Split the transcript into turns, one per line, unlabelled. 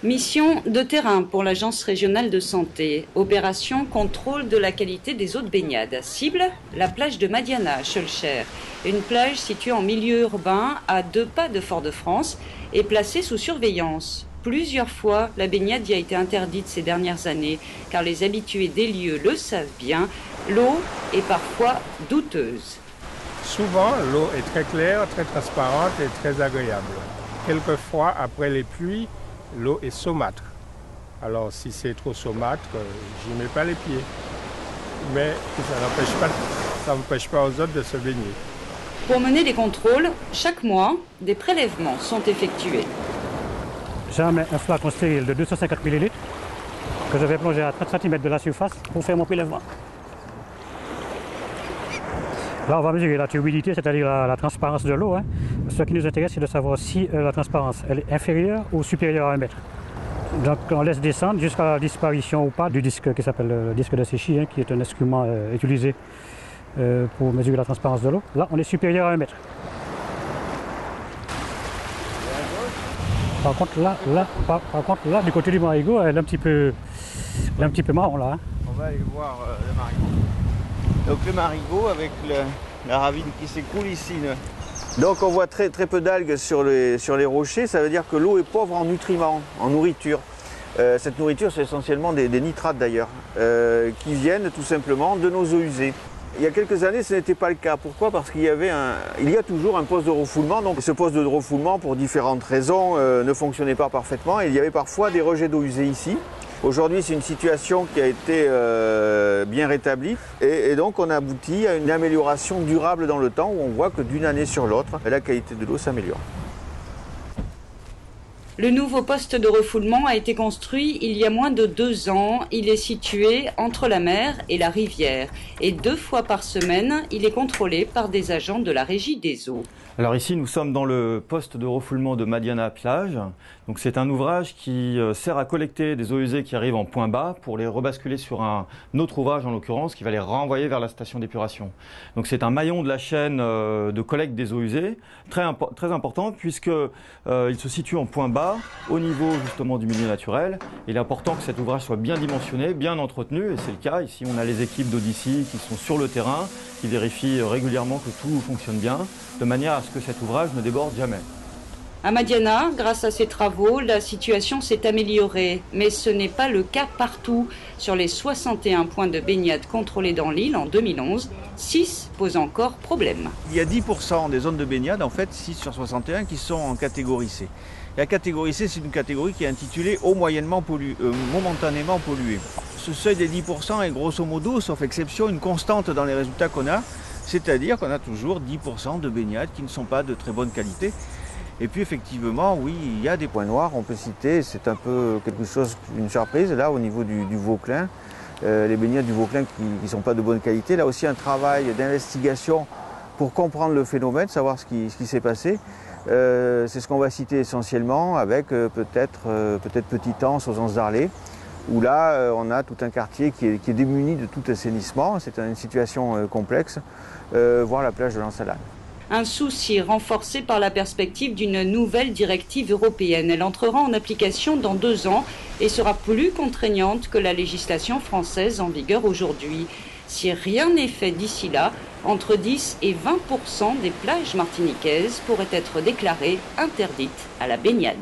Mission de terrain pour l'Agence régionale de santé. Opération contrôle de la qualité des eaux de baignade. Cible, la plage de Madiana à Schœlcher. Une plage située en milieu urbain à 2 pas de Fort-de-France et placée sous surveillance. Plusieurs fois, la baignade y a été interdite ces dernières années, car les habitués des lieux le savent bien, l'eau est parfois douteuse.
Souvent, l'eau est très claire, très transparente et très agréable. Quelquefois, après les pluies, l'eau est saumâtre. Alors, si c'est trop saumâtre, j'y mets pas les pieds. Mais ça n'empêche pas aux autres de se baigner.
Pour mener les contrôles, chaque mois, des prélèvements sont effectués.
J'ai un flacon stérile de 250 ml que je vais plonger à 30 cm de la surface pour faire mon prélèvement. Là, on va mesurer la turbidité, c'est-à-dire la transparence de l'eau. Ce qui nous intéresse, c'est de savoir si la transparence elle est inférieure ou supérieure à 1 mètre. Donc, on laisse descendre jusqu'à la disparition ou pas du disque qui s'appelle le disque de Secchi, qui est un instrument utilisé pour mesurer la transparence de l'eau. Là, on est supérieur à 1 mètre. Par contre, là, du côté du marigot, elle est un petit peu marron là.
On va aller voir le marigot. Donc le marigot avec la ravine qui s'écoule ici. Donc on voit très peu d'algues sur les rochers, ça veut dire que l'eau est pauvre en nutriments, en nourriture. Cette nourriture, c'est essentiellement des nitrates d'ailleurs, qui viennent tout simplement de nos eaux usées. Il y a quelques années, ce n'était pas le cas. Pourquoi? Parce qu'il y a toujours un poste de refoulement. Donc ce poste de refoulement, pour différentes raisons, ne fonctionnait pas parfaitement. Et il y avait parfois des rejets d'eau usée ici. Aujourd'hui, c'est une situation qui a été bien rétablie. Et donc, on a abouti à une amélioration durable dans le temps où on voit que d'une année sur l'autre, la qualité de l'eau s'améliore.
Le nouveau poste de refoulement a été construit il y a moins de 2 ans. Il est situé entre la mer et la rivière. Et 2 fois par semaine, il est contrôlé par des agents de la Régie des eaux.
Alors ici, nous sommes dans le poste de refoulement de Madiana plage. Donc c'est un ouvrage qui sert à collecter des eaux usées qui arrivent en point bas pour les rebasculer sur un autre ouvrage en l'occurrence qui va les renvoyer vers la station d'épuration. Donc c'est un maillon de la chaîne de collecte des eaux usées très important puisque il se situe en point bas au niveau justement du milieu naturel. Il est important que cet ouvrage soit bien dimensionné, bien entretenu et c'est le cas. Ici on a les équipes d'Odyssey qui sont sur le terrain, qui vérifient régulièrement que tout fonctionne bien de manière à ce que cet ouvrage ne déborde jamais.
À Madiana, grâce à ces travaux, la situation s'est améliorée. Mais ce n'est pas le cas partout. Sur les 61 points de baignade contrôlés dans l'île en 2011, 6 posent encore problème.
Il y a 10% des zones de baignade, en fait, 6 sur 61, qui sont en catégorie C. La catégorie C, c'est une catégorie qui est intitulée eau moyennement momentanément polluée. Ce seuil des 10% est grosso modo, sauf exception, une constante dans les résultats qu'on a. C'est-à-dire qu'on a toujours 10% de baignades qui ne sont pas de très bonne qualité. Et puis effectivement, oui, il y a des points noirs, on peut citer, c'est un peu quelque chose, une surprise, là au niveau du Vauclin, les baignades du Vauclin qui ne sont pas de bonne qualité. Là aussi un travail d'investigation pour comprendre le phénomène, savoir ce qui s'est passé. C'est ce qu'on va citer essentiellement avec peut-être Petit-Anse aux Anses d'Arlay, où là on a tout un quartier qui est démuni de tout assainissement, c'est une situation complexe, voire la plage de l'Anse-Salane.
Un souci renforcé par la perspective d'une nouvelle directive européenne. Elle entrera en application dans 2 ans et sera plus contraignante que la législation française en vigueur aujourd'hui. Si rien n'est fait d'ici là, entre 10 et 20% des plages martiniquaises pourraient être déclarées interdites à la baignade.